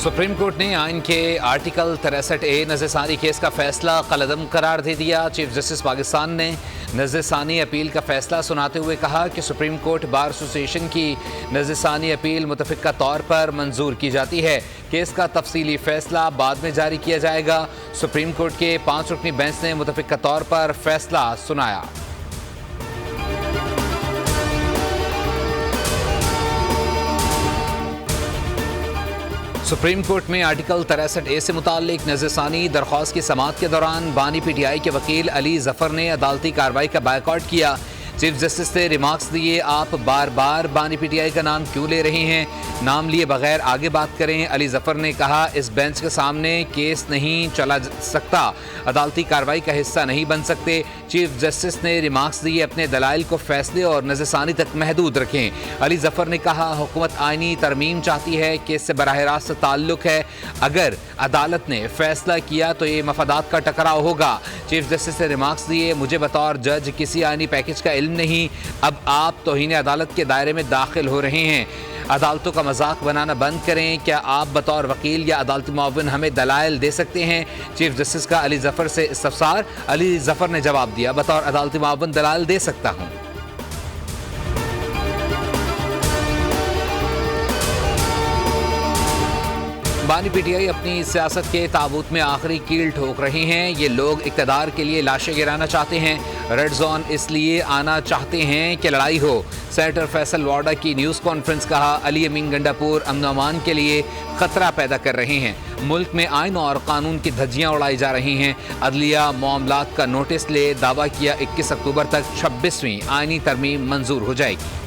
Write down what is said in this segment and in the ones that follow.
Supreme court ने आइन के आर्टिकल 63A नज़रसानी केस का फैसला कलअदम करार दे दिया। चीफ जस्टिस पाकिस्तान ने नज़रसानी अपील का फैसला सुनाते हुए कहा कि सुप्रीम कोर्ट बार एसोसिएशन की नज़रसानी अपील मुतफ़िक़ा तौर पर मंजूर की जाती है। केस का तफसीली फैसला बाद में जारी किया जाएगा। सुप्रीम कोर्ट के 5 रुकनी बेंच ने मुतफ़िक़ा तौर पर फैसला सुनाया। सुप्रीम कोर्ट में आर्टिकल 63A से मुताल्लिक नज़रसानी दरख्वास्त की समाअत के दौरान बानी PTI के वकील अली ज़फ़र ने अदालती कार्रवाई का बायकॉट किया। चीफ जस्टिस ने रिमार्क्स दिए, आप बार बार बानी PTI का नाम क्यों ले रहे हैं, नाम लिए बगैर आगे बात करें। अली ज़फ़र ने कहा, इस बेंच के सामने केस नहीं चला सकता, अदालती कार्रवाई का हिस्सा नहीं बन सकते। चीफ जस्टिस ने रिमार्क्स दिए, अपने दलाइल को फैसले और नज़रसानी तक महदूद रखें। अली ज़फ़र ने कहा, हुकूमत आइनी तरमीम चाहती है, केस से बराह रास्त ताल्लुक़ है, अगर अदालत ने फैसला किया तो ये मफादात का टकराव होगा। चीफ जस्टिस ने रिमार्क्स दिए, मुझे बतौर जज किसी आइनी पैकेज का इल्म नहीं, अब आप तौहीन अदालत के दायरे में दाखिल हो रहे हैं। अदालतों का मजाक बनाना बंद करें। क्या आप बतौर वकील या अदालती मुआविन हमें दलाइल दे सकते हैं? चीफ जस्टिस का अली ज़फ़र से इस्तफसार। अली ज़फ़र ने जवाब दिया, बतौर अदालती मुआविन दलाइल दे सकता हूँ। बानी PTI अपनी सियासत के ताबूत में आखिरी कील ठोक रहे हैं। ये लोग इक़्तिदार के लिए लाशें गिराना चाहते हैं। रेड जोन इसलिए आना चाहते हैं कि लड़ाई हो। सेनेटर फैसल वाडा की न्यूज़ कॉन्फ्रेंस, कहा, अली अमीन गंडापुर अमन अमान के लिए खतरा पैदा कर रहे हैं। मुल्क में आइन और कानून की धज्जियां उड़ाई जा रही हैं। अदलिया मामलात का नोटिस ले दावा किया 21 अक्टूबर तक 26वीं आइनी तरमीम मंजूर हो जाएगी।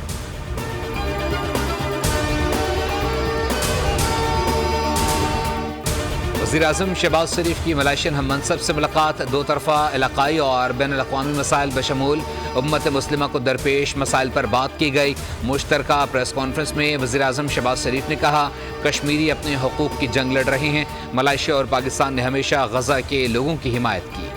वज़ीर-ए-आज़म शहबाज शरीफ की मलाइशियन हम मनसब से मुलाकात, दो तरफ़ा इलाक़ाई और बैनुल-अक़वामी मसाइल बशमूल उम्मत मुस्लिमा को दरपेश मसाइल पर बात की गई। मुश्तरका प्रेस कॉन्फ्रेंस में वज़ीर-ए-आज़म शहबाज शरीफ ने कहा, कश्मीरी अपने हुकूक़ की जंग लड़ रहे हैं। मलाइशिया और पाकिस्तान ने हमेशा गज़ा के लोगों की हिमायत की।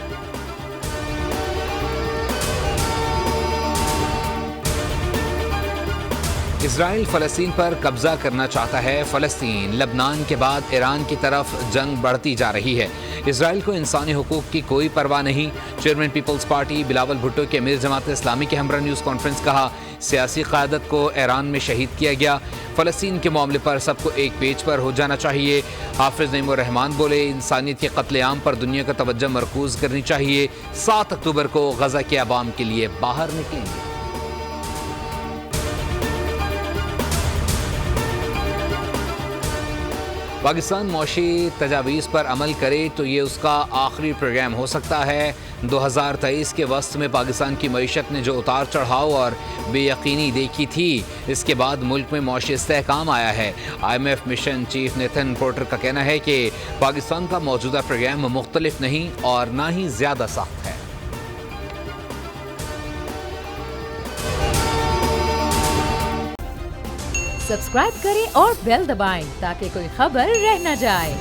इजराइल फ़लस्तीन पर कब्जा करना चाहता है। फ़लस्तीन लबनान के बाद ईरान की तरफ जंग बढ़ती जा रही है। इजराइल को इंसानी हुकूक की कोई परवाह नहीं। चेयरमैन पीपल्स पार्टी बिलावल भुट्टो के अमीर जमात इस्लामी के हमरा न्यूज़ कॉन्फ्रेंस, कहा, सियासी क़यादत को ईरान में शहीद किया गया। फ़लस्तीन के मामले पर सबको एक पेज पर हो जाना चाहिए। हाफिज़ नईमुर रहमान बोले, इंसानियत के क़त्ल-ए-आम पर दुनिया का तवज्जो मरकूज़ करनी चाहिए। 7 अक्टूबर को गज़ा के अवाम के लिए बाहर निकलेंगे। पाकिस्तान मौशी तजावीज़ पर अमल करे तो ये उसका आखिरी प्रोग्राम हो सकता है। 2023 के वस्त में पाकिस्तान की मईशत ने जो उतार चढ़ाव और बेयकीनी देखी थी, इसके बाद मुल्क में मौशी इस्तेहकाम आया है। IMF mission chief Nathan porter का कहना है कि पाकिस्तान का मौजूदा प्रोग्राम मुख्तलिफ नहीं और ना ही ज़्यादा सख्त है। सब्सक्राइब करें और बेल दबाएं ताकि कोई खबर रह न जाए।